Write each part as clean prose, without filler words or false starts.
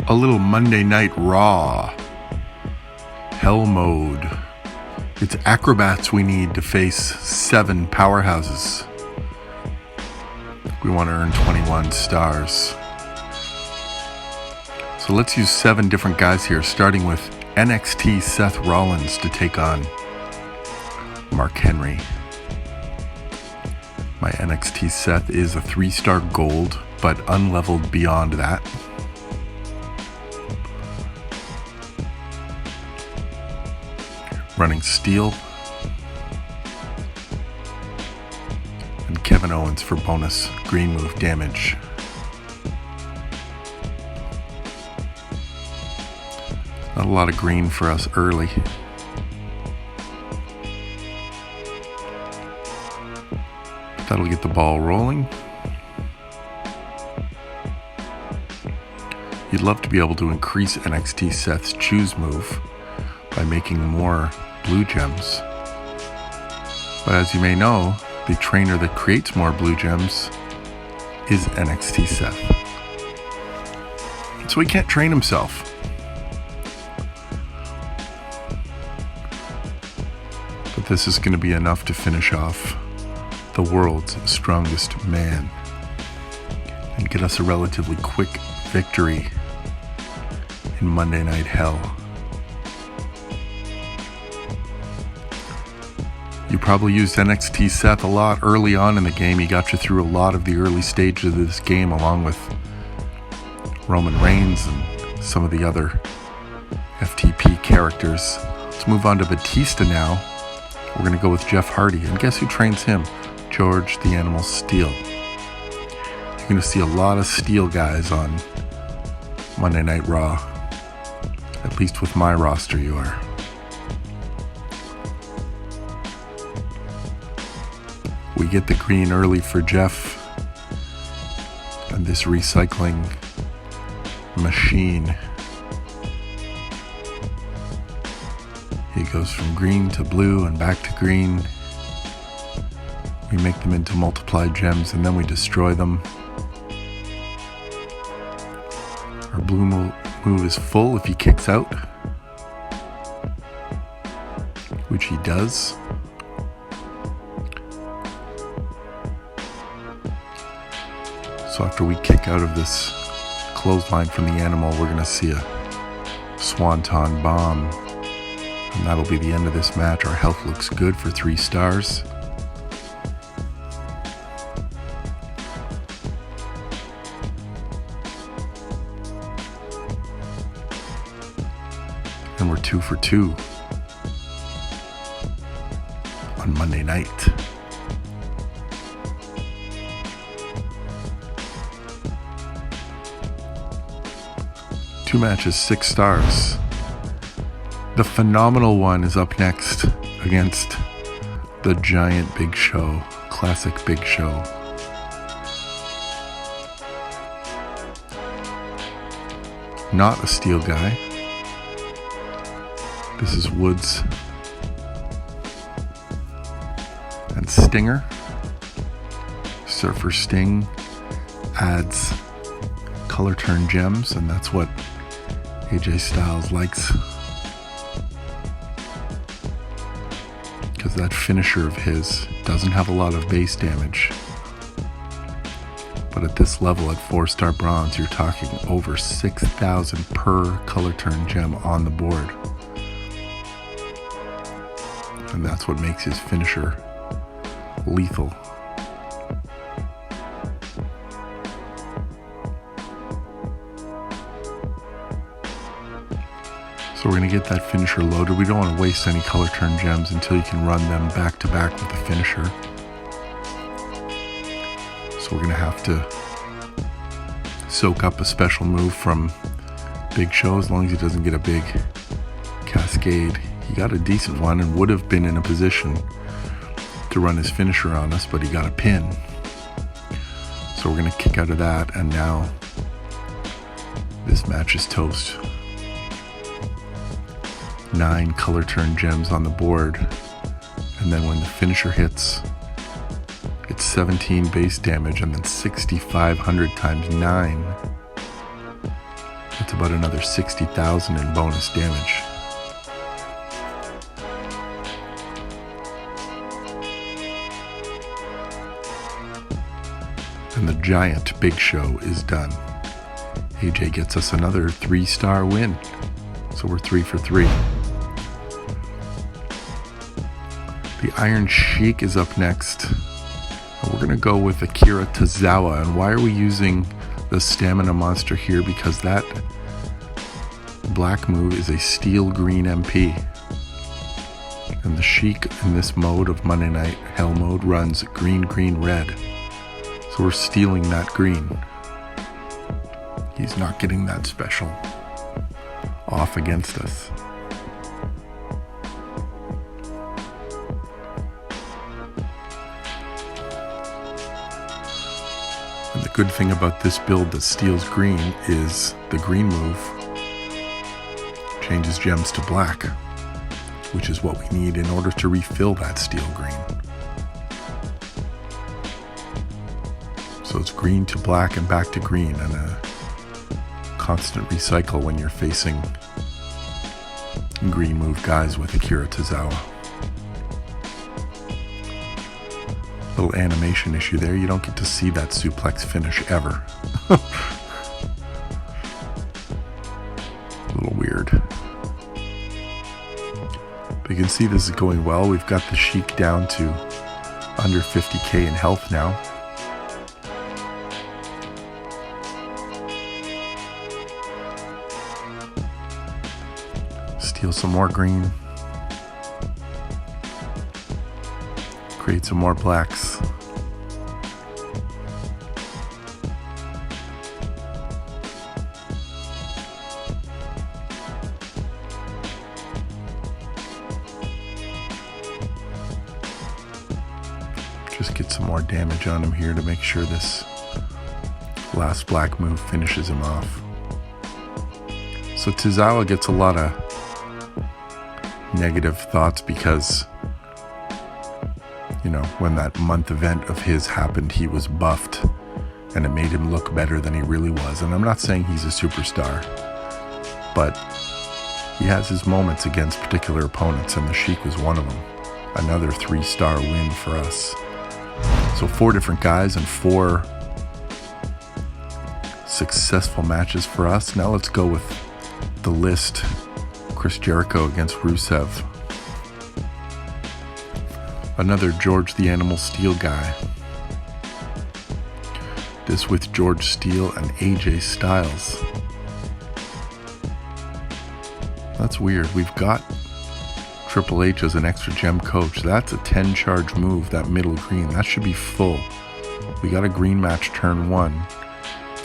A little Monday Night Raw. Hell mode. It's acrobats we need to face 7 powerhouses. We want to earn 21 stars. So let's use 7 different guys here, starting with NXT Seth Rollins to take on Mark Henry. My NXT Seth is a 3-star gold, but unleveled beyond that. Running steel. And Kevin Owens for bonus green move damage. Not a lot of green for us early. But that'll get the ball rolling. You'd love to be able to increase NXT Seth's choose move by making more blue gems. But as you may know, the trainer that creates more blue gems is NXT Seth. So he can't train himself. But this is going to be enough to finish off the world's strongest man and get us a relatively quick victory in Monday Night Hell. You probably used NXT Seth a lot early on in the game. He got you through a lot of the early stages of this game, along with Roman Reigns and some of the other FTP characters. Let's move on to Batista now. We're going to go with Jeff Hardy. And guess who trains him? George the Animal Steel. You're going to see a lot of Steel guys on Monday Night Raw. At least with my roster, you are. We get the green early for Jeff and this recycling machine. He goes from green to blue and back to green. We make them into multiplied gems and then we destroy them. Our blue move is full if he kicks out, which he does. So after we kick out of this clothesline from the animal, we're going to see a Swanton Bomb. And that'll be the end of this match. Our health looks good for 3 stars. And we're 2 for 2 on Monday night. Two matches, 6 stars. The phenomenal one is up next against the giant Big Show, classic Big Show. Not a steel guy. This is Woods and Stinger. Surfer Sting adds color turn gems, and that's what AJ Styles likes, because that finisher of his doesn't have a lot of base damage, but at this level, at 4-star bronze, you're talking over 6,000 per color turn gem on the board, and that's what makes his finisher lethal. So we're going to get that finisher loaded. We don't want to waste any color turn gems until you can run them back to back with the finisher. So we're going to have to soak up a special move from Big Show, as long as he doesn't get a big cascade. He got a decent one and would have been in a position to run his finisher on us, but he got a pin. So we're going to kick out of that, and now this match is toast. 9 color turn gems on the board, and then when the finisher hits, it's 17 base damage and then 6,500 times 9. That's about another 60,000 in bonus damage. And the giant Big Show is done. AJ gets us another 3-star win. So we're 3 for 3. The Iron Sheik is up next. And we're going to go with Akira Tazawa. And why are we using the Stamina Monster here? Because that black move is a steel green MP. And the Sheik in this mode of Monday Night Hell mode runs green, green, red. So we're stealing that green. He's not getting that special off against us. And the good thing about this build that steals green is the green move changes gems to black, which is what we need in order to refill that steel green. So it's green to black and back to green, and a constant recycle when you're facing green move guys with Akira Tazawa. Little animation issue there. You don't get to see that suplex finish ever. A little weird. But you can see this is going well. We've got the Sheik down to under 50k in health now. Steal some more green. Create some more blacks. Just get some more damage on him here to make sure this last black move finishes him off. So Tozawa gets a lot of negative thoughts because, you know, when that month event of his happened, he was buffed and it made him look better than he really was. And I'm not saying he's a superstar, but he has his moments against particular opponents, and the Sheik was one of them. Another 3-star win for us. So 4 different guys and 4 successful matches for us. Now let's go with the list. Chris Jericho against Rusev. Another George the Animal Steel guy. This with George Steele and AJ Styles. That's weird. We've got Triple H as an extra gem coach. That's a 10 charge move, that middle green. That should be full. We got a green match turn 1,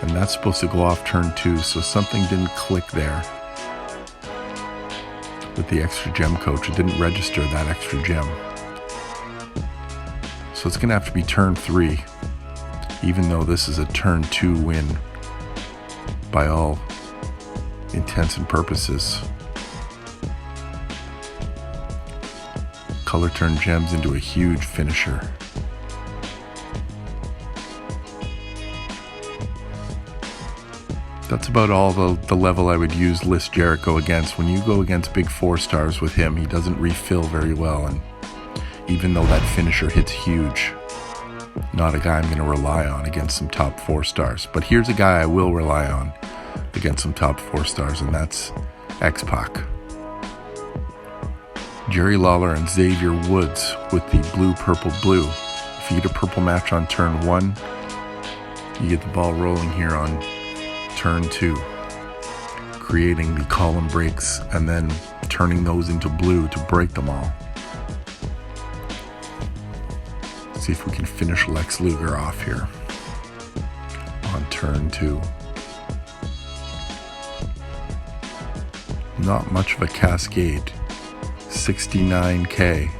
and that's supposed to go off turn 2, so something didn't click there. With the extra gem coach, it didn't register that extra gem. So it's gonna have to be turn 3, even though this is a turn 2 win by all intents and purposes. Color turn gems into a huge finisher. That's about all the level I would use List Jericho against. When you go against big 4-stars with him, he doesn't refill very well, and even though that finisher hits huge, not a guy I'm going to rely on against some top 4-stars. But here's a guy I will rely on against some top 4-stars, and that's XPac. Jerry Lawler and Xavier Woods with the blue, purple, blue. If you get a purple match on turn 1, you get the ball rolling here on turn 2, creating the column breaks and then turning those into blue to break them all. See if we can finish Lex Luger off here on turn 2. Not much of a cascade. 69k.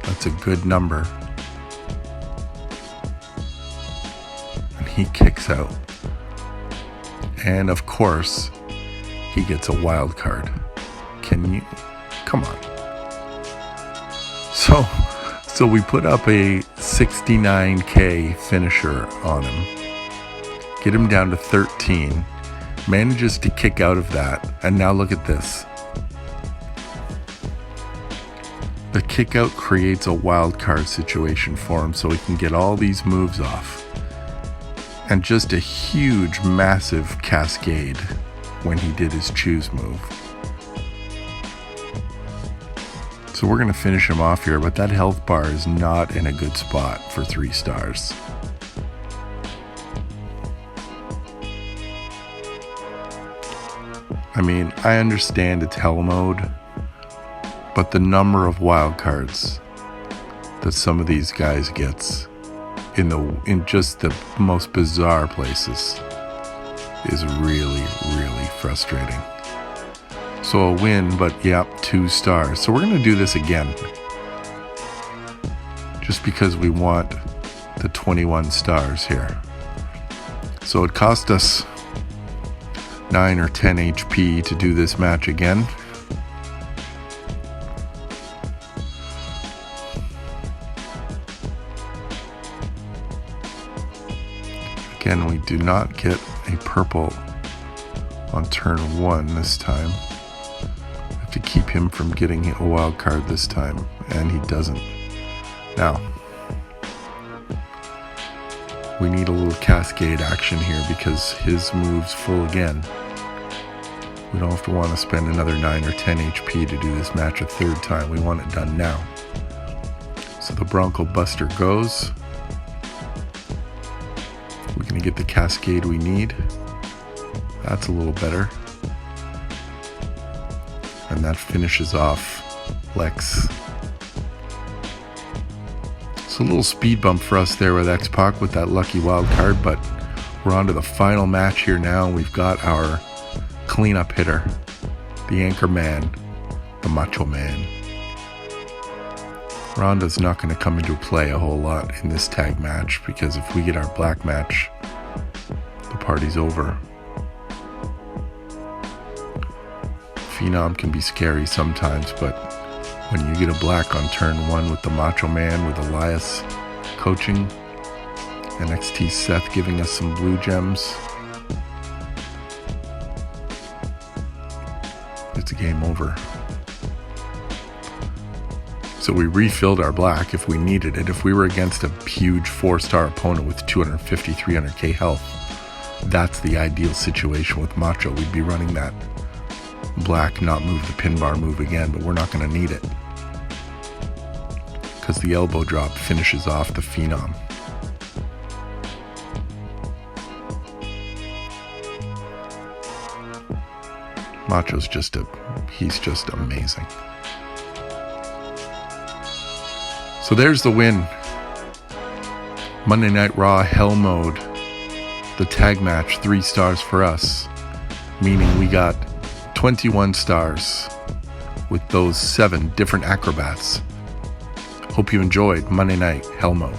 That's a good number. And he kicks out. And of course, he gets a wild card. Can you? Come on. So we put up a 69k finisher on him. Get him down to 13. Manages to kick out of that, and now look at this. The kick out creates a wild card situation for him so he can get all these moves off. And just a huge, massive cascade when he did his choose move. So we're going to finish him off here, but that health bar is not in a good spot for 3 stars. I mean, I understand it's hell mode, but the number of wild cards that some of these guys gets in just the most bizarre places is really, really frustrating. So a win, but yep, 2 stars. So we're going to do this again. Just because we want the 21 stars here. So it cost us 9 or 10 HP to do this match again. Again, we do not get a purple on turn 1 this time. To keep him from getting a wild card this time, and he doesn't. Now, we need a little cascade action here because his move's full again. We don't have to want to spend another 9 or 10 HP to do this match a 3rd time. We want it done now. So the Bronco Buster goes. We're going to get the cascade we need. That's a little better. And that finishes off Lex. It's a little speed bump for us there with XPac with that lucky wild card, but we're on to the final match here now. We've got our cleanup hitter, the anchor man, the Macho Man. Ronda's not going to come into play a whole lot in this tag match because if we get our black match, the party's over. Phenom can be scary sometimes, but when you get a black on turn 1 with the Macho Man, with Elias coaching, NXT Seth giving us some blue gems, it's a game over. So we refilled our black if we needed it. If we were against a huge 4-star opponent with 250, 300k health, that's the ideal situation with Macho. We'd be running that black, not move the pin bar move again, but we're not going to need it because the elbow drop finishes off the Phenom. Macho's he's just amazing. So there's the win. Monday Night Raw Hell Mode. The tag match, 3 stars for us, meaning we got 21 stars with those 7 different acrobats. Hope you enjoyed Monday Night Hell Mode.